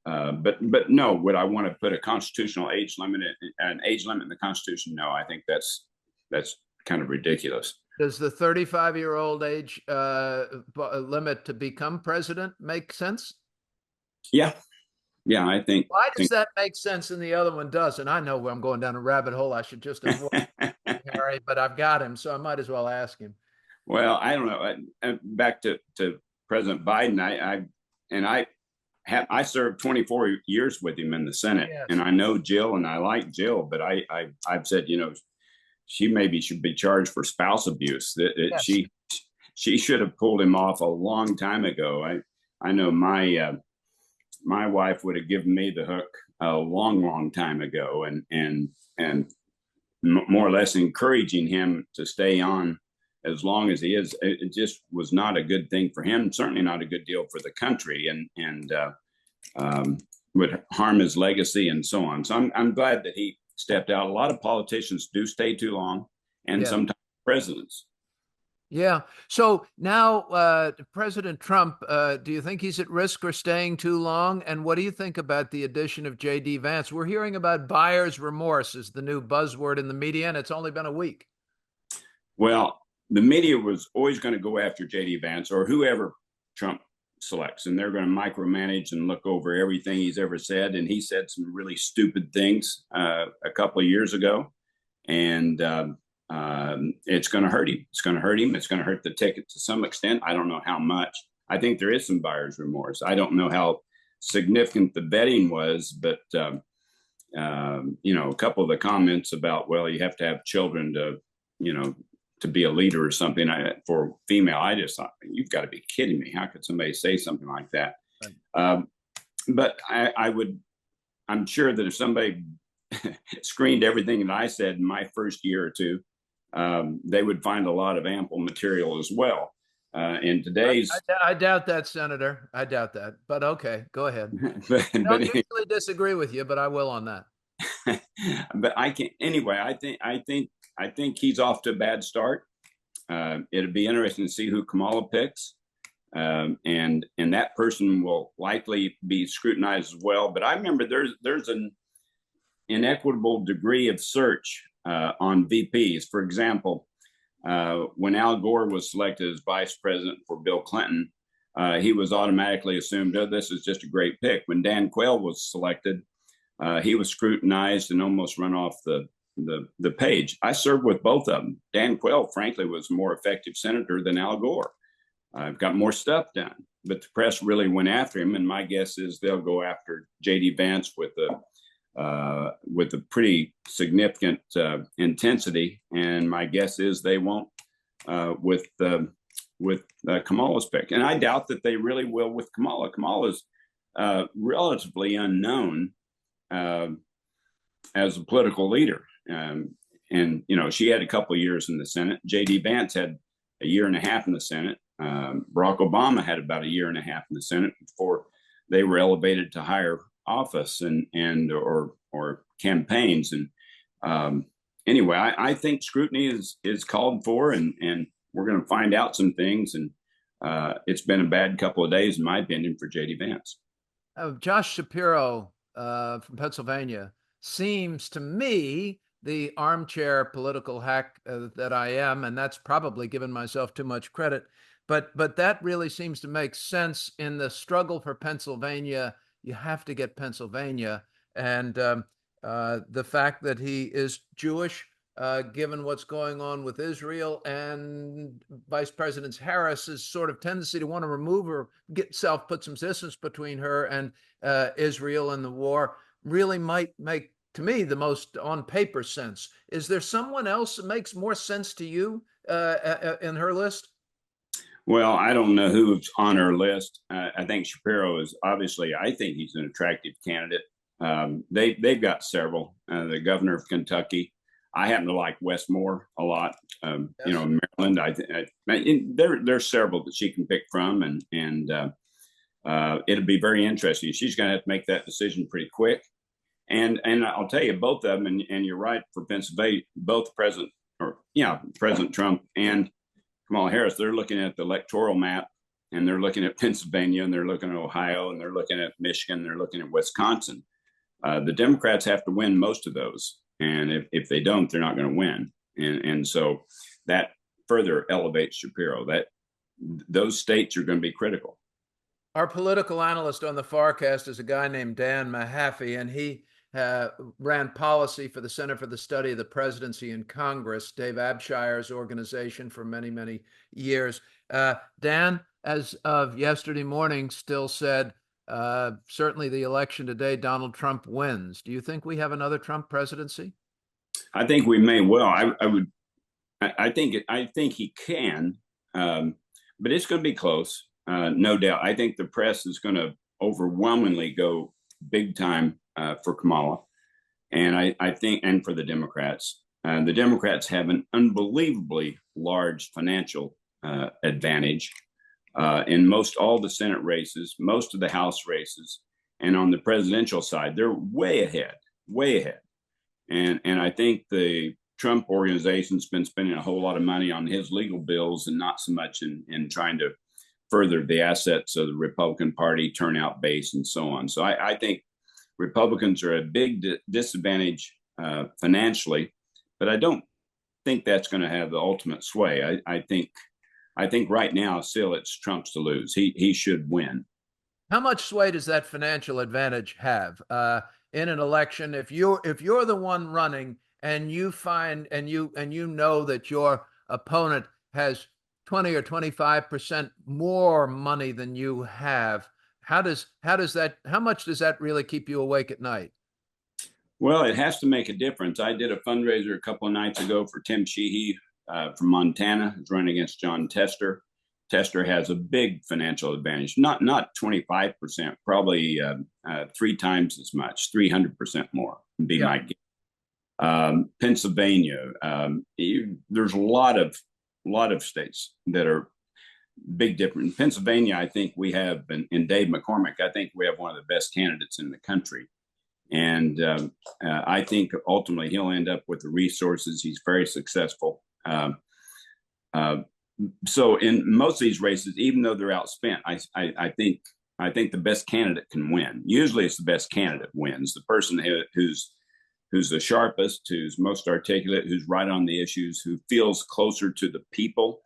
but no, would I want to put a constitutional age limit, an age limit in the Constitution? No, I think that's kind of ridiculous. Does the 35-year-old age limit to become president make sense? Yeah, I think. Why does that make sense and the other one doesn't? I know where I'm going down a rabbit hole I should just avoid, Harry, but I've got him, so I might as well ask him. Well, I don't know. Back to President Biden, I served 24 years with him in the Senate, Yes. and I know Jill, and I like Jill, but I've said, she maybe should be charged for spouse abuse. Yes. She should have pulled him off a long time ago. I know my wife would have given me the hook a long time ago, and more or less encouraging him to stay on as long as he is. It just was not a good thing for him. Certainly not a good deal for the country, and would harm his legacy and so on. So I'm glad that he stepped out. A lot of politicians do stay too long, and sometimes presidents. Yeah. So now, President Trump, do you think he's at risk for staying too long? And what do you think about the addition of J.D. Vance? We're hearing about buyer's remorse is the new buzzword in the media, and it's only been a week. Well, the media was always going to go after J.D. Vance or whoever Trump selects, and they're going to micromanage and look over everything he's ever said. And he said some really stupid things a couple of years ago, and it's going to hurt him. It's going to hurt him. It's going to hurt the ticket to some extent. I don't know how much. I think there is some buyer's remorse. I don't know how significant the betting was, but a couple of the comments about, well, you have to have children to be a leader or something for female. I just thought, you've got to be kidding me. How could somebody say something like that? Right. But I'm sure that if somebody screened everything that I said in my first year or two, they would find a lot of ample material as well. In today's, I doubt that, Senator. I doubt that. But okay, go ahead. I don't usually disagree with you, but I will on that. But I can't. Anyway, I think he's off to a bad start. It'll be interesting to see who Kamala picks, and that person will likely be scrutinized as well. But I remember there's an inequitable degree of search on VPs. For example, when Al Gore was selected as vice president for Bill Clinton, he was automatically assumed, oh, this is just a great pick. When Dan Quayle was selected, he was scrutinized and almost run off the page. I served with both of them. Dan Quayle, frankly, was a more effective senator than Al Gore. I've got more stuff done, but the press really went after him. And my guess is they'll go after J.D. Vance with a pretty significant intensity. And my guess is they won't with Kamala's pick. And I doubt that they really will with Kamala. Kamala's relatively unknown as a political leader. And she had a couple of years in the Senate. J.D. Vance had a year and a half in the Senate. Barack Obama had about a year and a half in the Senate before they were elevated to higher office or campaigns. And anyway, I think scrutiny is called for, and we're going to find out some things. And it's been a bad couple of days, in my opinion, for J.D. Vance. Josh Shapiro from Pennsylvania seems to me the armchair political hack that I am, and that's probably given myself too much credit. But that really seems to make sense in the struggle for Pennsylvania. You have to get Pennsylvania, and the fact that he is Jewish, given what's going on with Israel, and Vice President Harris's sort of tendency to want to remove her, put some distance between her and Israel and the war, really might make to me, the most on paper sense. Is there someone else that makes more sense to you in her list? Well, I don't know who's on her list. I think Shapiro is obviously, I think he's an attractive candidate. They've got several. The governor of Kentucky. I happen to like Westmore a lot. Yes. Maryland. There's several that she can pick from, and it'll be very interesting. She's going to have to make that decision pretty quick. And I'll tell you, both of them, and you're right for Pennsylvania, both President Trump and Kamala Harris, they're looking at the electoral map, and they're looking at Pennsylvania, and they're looking at Ohio, and they're looking at Michigan, they're looking at Wisconsin. The Democrats have to win most of those, and if they don't, they're not going to win. And so that further elevates Shapiro. That those states are going to be critical. Our political analyst on the Farr Cast is a guy named Dan Mahaffee, and he ran policy for the Center for the Study of the Presidency in Congress, Dave Abshire's organization, for many, many years. Dan, as of yesterday morning, still said, certainly the election today, Donald Trump wins. Do you think we have another Trump presidency? I think we may well. I think he can, but it's going to be close, no doubt. I think the press is going to overwhelmingly go big time for Kamala, and I think, and for the Democrats. The Democrats have an unbelievably large financial advantage in most all the Senate races, most of the House races, and on the presidential side, they're way ahead. And I think the Trump organization's been spending a whole lot of money on his legal bills and not so much in trying to further the assets of the Republican Party, turnout base, and so on. So I think Republicans are at a big disadvantage financially, but I don't think that's going to have the ultimate sway. I think right now still it's Trump's to lose. He should win. How much sway does that financial advantage have in an election? If you're the one running and you find and you know that your opponent has 20 or 25% more money than you have, how much does that really keep you awake at night? Well, it has to make a difference. I did a fundraiser a couple of nights ago for Tim Sheehy from Montana, who's running against John Tester. Tester has a big financial advantage, not 25%, probably 3 times as much, 300% more would be my guess. Pennsylvania, there's a lot of states that are big difference. In Pennsylvania, I think we have, in Dave McCormick, I think we have one of the best candidates in the country. And I think ultimately he'll end up with the resources. He's very successful. So in most of these races, even though they're outspent, I think the best candidate can win. Usually it's the best candidate wins. The person who's the sharpest, who's most articulate, who's right on the issues, who feels closer to the people,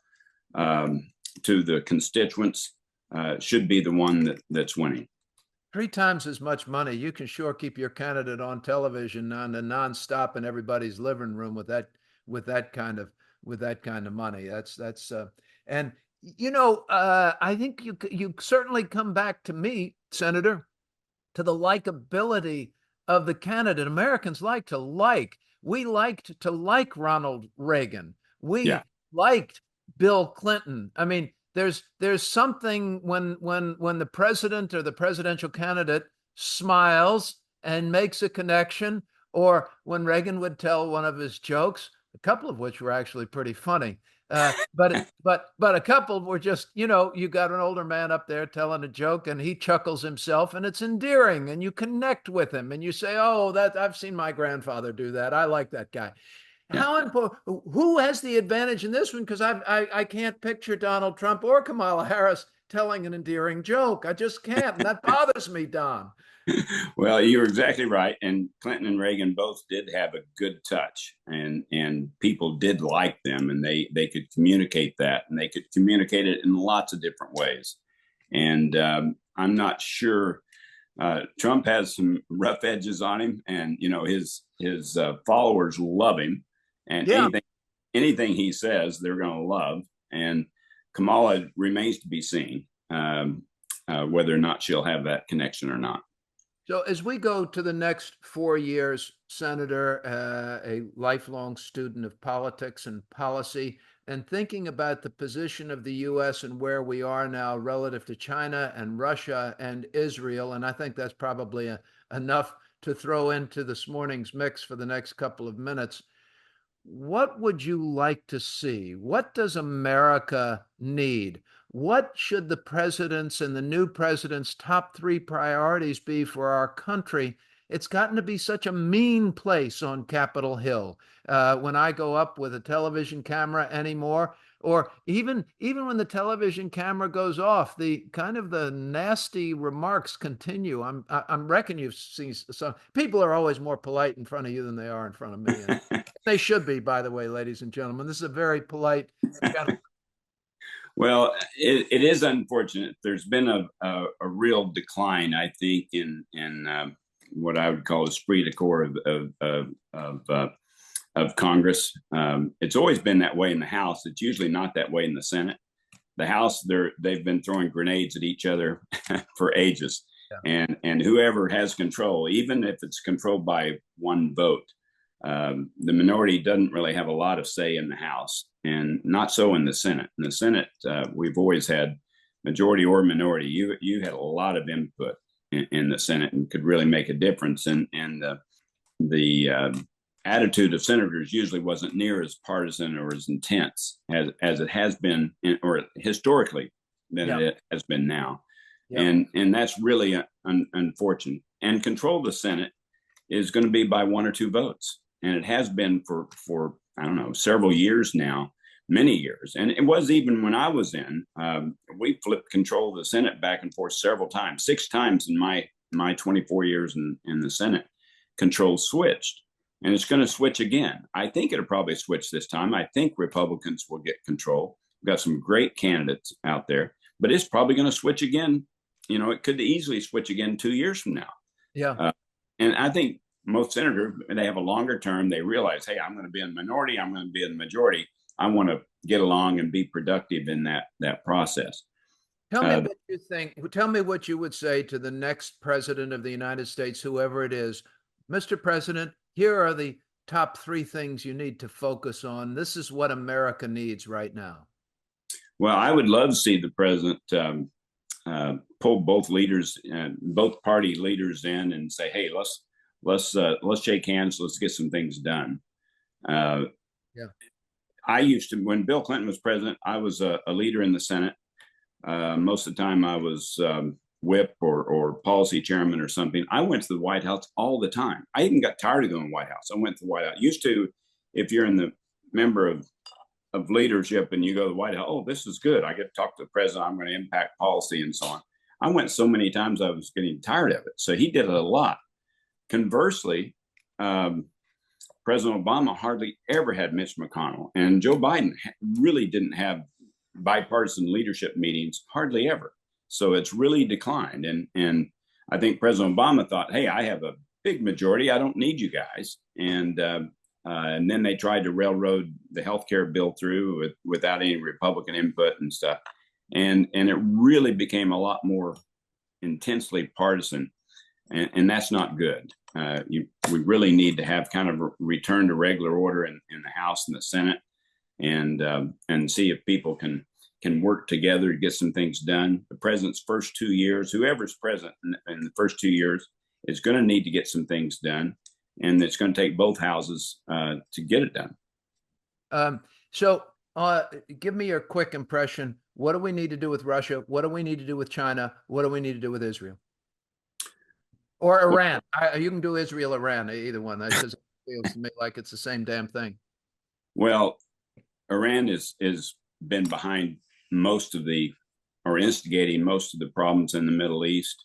to the constituents, should be the one that's winning. 3 times as much money. You can sure keep your candidate on television on a nonstop in everybody's living room with that kind of money. That's and I think you certainly come back to me, Senator, to the likability of the candidate. Americans we liked to like Ronald Reagan. We liked Bill Clinton. I mean, there's something when the president or the presidential candidate smiles and makes a connection, or when Reagan would tell one of his jokes, a couple of which were actually pretty funny. But a couple were just, you got an older man up there telling a joke and he chuckles himself and it's endearing and you connect with him and you say, oh, that I've seen my grandfather do that. I like that guy. How important? Who has the advantage in this one? Because I can't picture Donald Trump or Kamala Harris telling an endearing joke. I just can't, and that bothers me, Don. Well, you're exactly right. And Clinton and Reagan both did have a good touch, and people did like them, and they could communicate that, and they could communicate it in lots of different ways. And I'm not sure. Trump has some rough edges on him, and his followers love him. And anything he says, they're going to love. And Kamala remains to be seen whether or not she'll have that connection or not. So as we go to the next 4 years, Senator, a lifelong student of politics and policy, and thinking about the position of the U.S. and where we are now relative to China and Russia and Israel, and I think that's probably enough to throw into this morning's mix for the next couple of minutes. What would you like to see? What does America need? What should the president's and the new president's top three priorities be for our country? It's gotten to be such a mean place on Capitol Hill. When I go up with a television camera anymore, or even when the television camera goes off, the kind of the nasty remarks continue. I'm reckon you've seen some people are always more polite in front of you than they are in front of me. And they should be, by the way, ladies and gentlemen. This is a very polite gentleman. Well, it is unfortunate. There's been a real decline, I think, in what I would call a esprit de corps of Congress. It's always been that way in the House. It's usually not that way in the Senate. The House, they've been throwing grenades at each other for ages, yeah. And whoever has control, even if it's controlled by one vote, the minority doesn't really have a lot of say in the House, and not so in the Senate. In the Senate, we've always had majority or minority. You had a lot of input in the Senate and could really make a difference. And the attitude of senators usually wasn't near as partisan or as intense as it has been, or historically than yeah. it has been now. Yeah. And that's really unfortunate. And control of the Senate is going to be by one or two votes. And it has been for I don't know, several years now, many years. And it was even when I was in, we flipped control of the Senate back and forth several times, 6 times in my 24 years in the Senate. Control switched, and it's going to switch again. I think it'll probably switch this time. I think Republicans will get control. We've got some great candidates out there, but it's probably going to switch again. You know, it could easily switch again 2 years from now. Yeah. And I think most senators, they have a longer term. They realize, hey, I'm going to be in the minority. I'm going to be in the majority. I want to get along and be productive in that process. Tell me what you think. Tell me what you would say to the next president of the United States, whoever it is. Mr. President, here are the top 3 things you need to focus on. This is what America needs right now. Well, I would love to see the president pull both leaders, both party leaders in and say, hey, let's shake hands. Let's get some things done. Yeah. I used to, when Bill Clinton was president, I was a leader in the Senate. Most of the time I was whip or policy chairman or something. I went to the White House all the time. I even got tired of going to the White House. I went to the White House. Used to, if you're in the member of leadership and you go to the White House, oh, this is good. I get to talk to the president. I'm going to impact policy and so on. I went so many times I was getting tired of it. So he did it a lot. Conversely, President Obama hardly ever had Mitch McConnell, and Joe Biden really didn't have bipartisan leadership meetings hardly ever. So it's really declined. And I think President Obama thought, hey, I have a big majority. I don't need you guys. And then they tried to railroad the healthcare bill through without any Republican input and stuff. And it really became a lot more intensely partisan. And that's not good. We really need to have kind of a return to regular order in the House and the Senate, and see if people can work together to get some things done. The president's first 2 years, whoever's president in the first 2 years, is going to need to get some things done, and it's going to take both houses to get it done. So give me your quick impression. What do we need to do with Russia? What do we need to do with China? What do we need to do with Israel? Or Iran? You can do Israel, Iran, either one. That just feels to me like it's the same damn thing. Well, Iran is been behind most of or instigating most of the problems in the Middle East,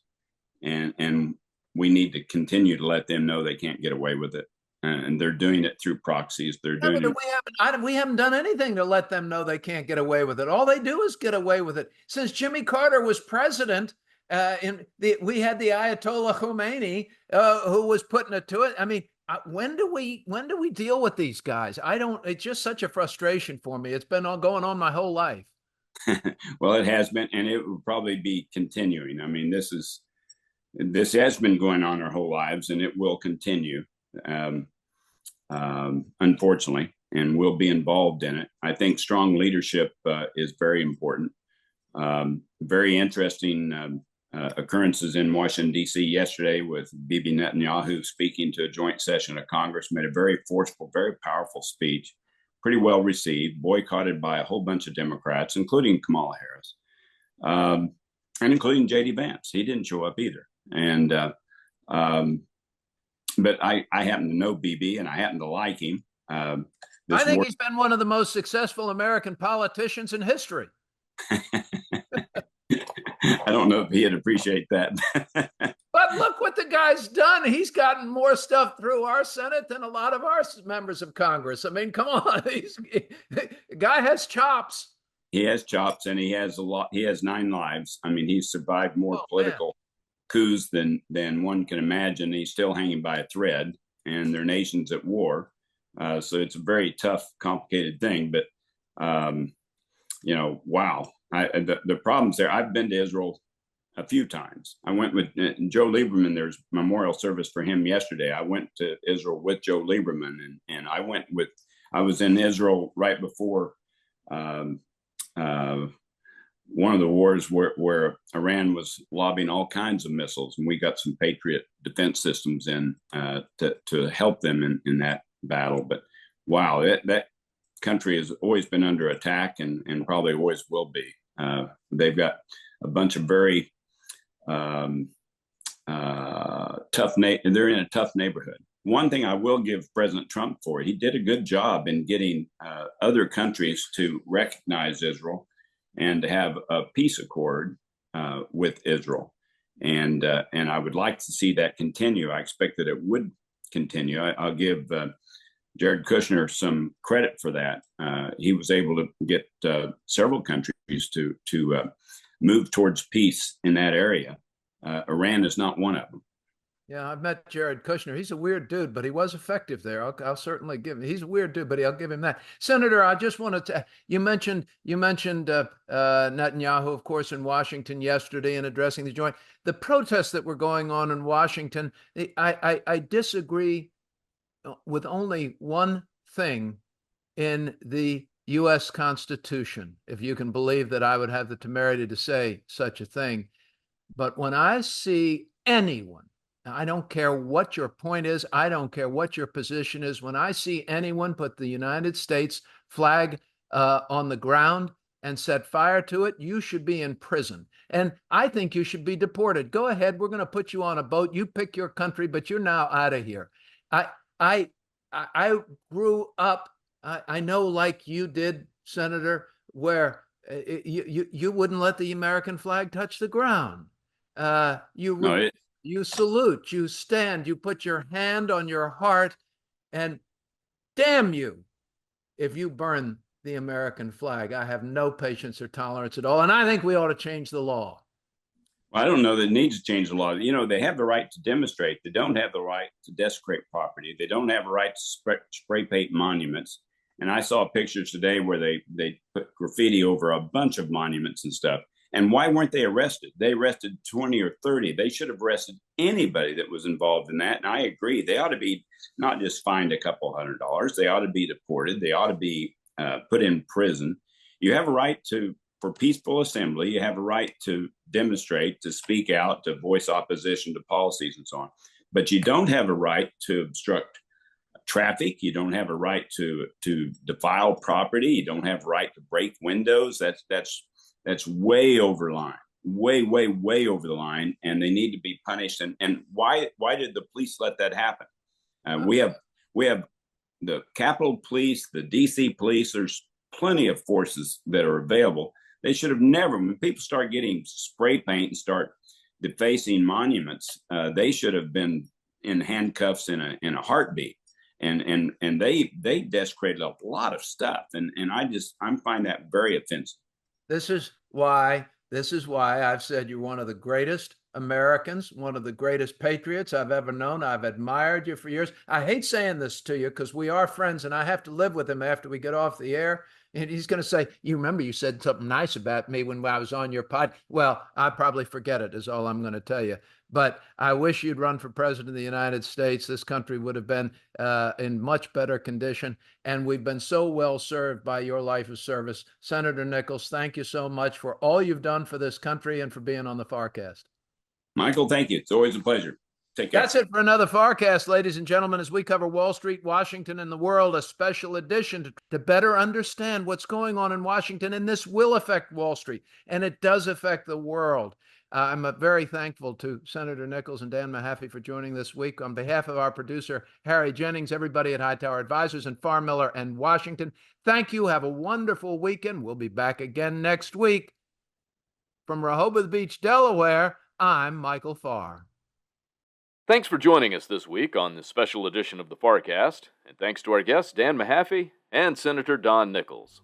and we need to continue to let them know they can't get away with it. And they're doing it through proxies. They're doing it. We haven't done anything to let them know they can't get away with it. All they do is get away with it. Since Jimmy Carter was president, we had the Ayatollah Khomeini who was putting it to it. I mean, when do we deal with these guys? It's just such a frustration for me. It's been going on my whole life. Well, it has been, and it will probably be continuing. I mean, this is this has been going on our whole lives, and it will continue, unfortunately, and we'll be involved in it. I think strong leadership is very important. Very interesting occurrences in Washington, D.C. yesterday with Bibi Netanyahu speaking to a joint session of Congress, made a very forceful, very powerful speech, pretty well received, boycotted by a whole bunch of Democrats, including Kamala Harris, and including J.D. Vance. He didn't show up either. And but I happen to know Bibi, and I happen to like him. I think he's been one of the most successful American politicians in history. I don't know if he'd appreciate that. But look what the guy's done. He's gotten more stuff through our Senate than a lot of our members of Congress. I mean, come on. The guy has chops. He has chops, and he has a lot. He has 9 lives. I mean, he's survived more political coups than one can imagine. He's still hanging by a thread, and their nation's at war. So it's a very tough, complicated thing. But, wow. The problems there, I've been to Israel a few times. I went with Joe Lieberman. There's memorial service for him yesterday. I went to Israel with Joe Lieberman, and I was in Israel right before one of the wars where Iran was lobbing all kinds of missiles, and we got some Patriot defense systems in to help them in that battle. But wow, that country has always been under attack, and probably always will be. They've got a bunch of very tough. They're in a tough neighborhood. One thing I will give President Trump for, he did a good job in getting other countries to recognize Israel and to have a peace accord with Israel. And I would like to see that continue. I expect that it would continue. I'll give Jared Kushner some credit for that. He was able to get several countries to move towards peace in that area. Iran is not one of them. Yeah, I've met Jared Kushner. He's a weird dude, but he was effective there. I'll certainly give him. He's a weird dude, but I'll give him that. Senator, I just wanted to. You mentioned Netanyahu, of course, in Washington yesterday and addressing the joint. The protests that were going on in Washington, I disagree with only one thing in the U.S. Constitution, if you can believe that I would have the temerity to say such a thing. But when I see anyone, I don't care what your point is, I don't care what your position is, when I see anyone put the United States flag on the ground and set fire to it, you should be in prison. And I think you should be deported. Go ahead, we're going to put you on a boat. You pick your country, but you're now out of here. I grew up, I know like you did, Senator, where you wouldn't let the American flag touch the ground. You salute, you stand, you put your hand on your heart, and damn you if you burn the American flag. I have no patience or tolerance at all, and I think we ought to change the law. Well, I don't know that it needs to change the law. They have the right to demonstrate. They don't have the right to desecrate property. They don't have a right to spray paint monuments. And I saw pictures today where they put graffiti over a bunch of monuments and stuff. And why weren't they arrested? They arrested 20 or 30. They should have arrested anybody that was involved in that. And I agree. They ought to be not just fined a couple $100. They ought to be deported. They ought to be put in prison. You have a right for peaceful assembly. You have a right to demonstrate, to speak out, to voice opposition to policies and so on. But you don't have a right to obstruct traffic. You don't have a right to defile property. You don't have a right to break windows. That's way over the line, way over the line, and they need to be punished. And why did the police let that happen? We have the Capitol Police, the DC Police. There's plenty of forces that are available. They should have never. When people start getting spray paint and start defacing monuments, they should have been in handcuffs in a heartbeat. And they desecrated a lot of stuff, and I find that very offensive. This is why I've said you're one of the greatest Americans, one of the greatest patriots I've ever known. I've admired you for years. I hate saying this to you because we are friends and I have to live with him after we get off the air. And he's going to say, you remember you said something nice about me when I was on your pod. Well, I probably forget it is all I'm going to tell you. But I wish you'd run for president of the United States. This country would have been in much better condition. And we've been so well served by your life of service. Senator Nickles, thank you so much for all you've done for this country and for being on the Farr Cast. Michael, thank you. It's always a pleasure. Take care. That's it for another Farr Cast, ladies and gentlemen, as we cover Wall Street, Washington, and the world, a special edition to better understand what's going on in Washington. And this will affect Wall Street, and it does affect the world. I'm very thankful to Senator Nickles and Dan Mahaffee for joining this week. On behalf of our producer, Harry Jennings, everybody at Hightower Advisors, and Farr Miller and Washington, thank you. Have a wonderful weekend. We'll be back again next week. From Rehoboth Beach, Delaware, I'm Michael Farr. Thanks for joining us this week on this special edition of the Farr Cast, and thanks to our guests Dan Mahaffee and Senator Don Nickles.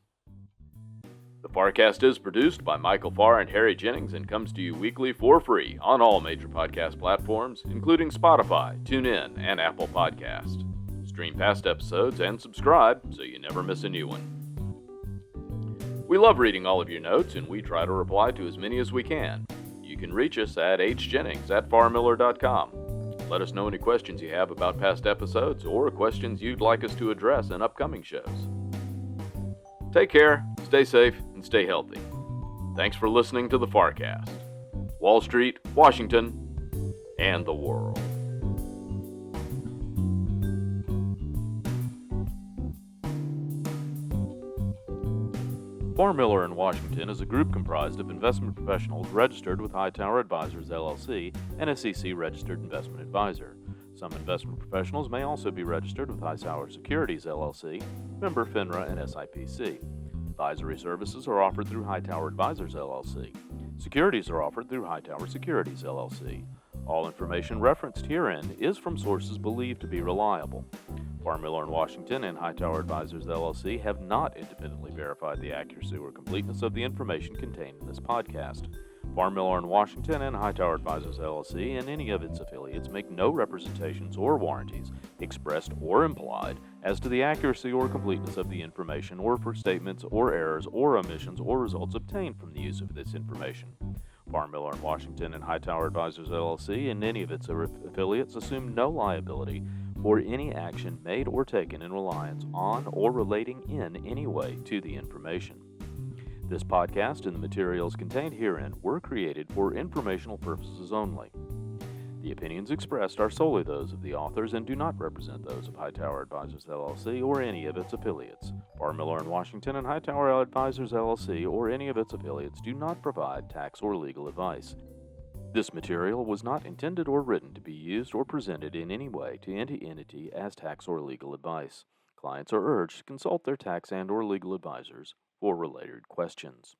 The Farr Cast is produced by Michael Farr and Harry Jennings and comes to you weekly for free on all major podcast platforms, including Spotify, TuneIn, and Apple Podcast. Stream past episodes and subscribe so you never miss a new one. We love reading all of your notes, and we try to reply to as many as we can. You can reach us at hjennings@farmiller.com. Let us know any questions you have about past episodes or questions you'd like us to address in upcoming shows. Take care, stay safe, and stay healthy. Thanks for listening to the Farr Cast. Wall Street, Washington, and the world. Farr Miller in Washington is a group comprised of investment professionals registered with Hightower Advisors, LLC, and SEC registered investment advisor. Some investment professionals may also be registered with Hightower Securities, LLC, member FINRA and SIPC. Advisory services are offered through Hightower Advisors, LLC. Securities are offered through Hightower Securities, LLC. All information referenced herein is from sources believed to be reliable. Farr Miller in Washington and Hightower Advisors, LLC have not independently verified the accuracy or completeness of the information contained in this podcast. Farr Miller in Washington and Hightower Advisors, LLC and any of its affiliates make no representations or warranties, expressed or implied, as to the accuracy or completeness of the information or for statements or errors or omissions or results obtained from the use of this information. Farr Miller in Washington and Hightower Advisors, LLC and any of its affiliates assume no liability for any action made or taken in reliance on or relating in any way to the information. This podcast and the materials contained herein were created for informational purposes only. The opinions expressed are solely those of the authors and do not represent those of Hightower Advisors, LLC or any of its affiliates. Farr Miller in Washington and Hightower Advisors, LLC or any of its affiliates do not provide tax or legal advice. This material was not intended or written to be used or presented in any way to any entity as tax or legal advice. Clients are urged to consult their tax and or legal advisors for related questions.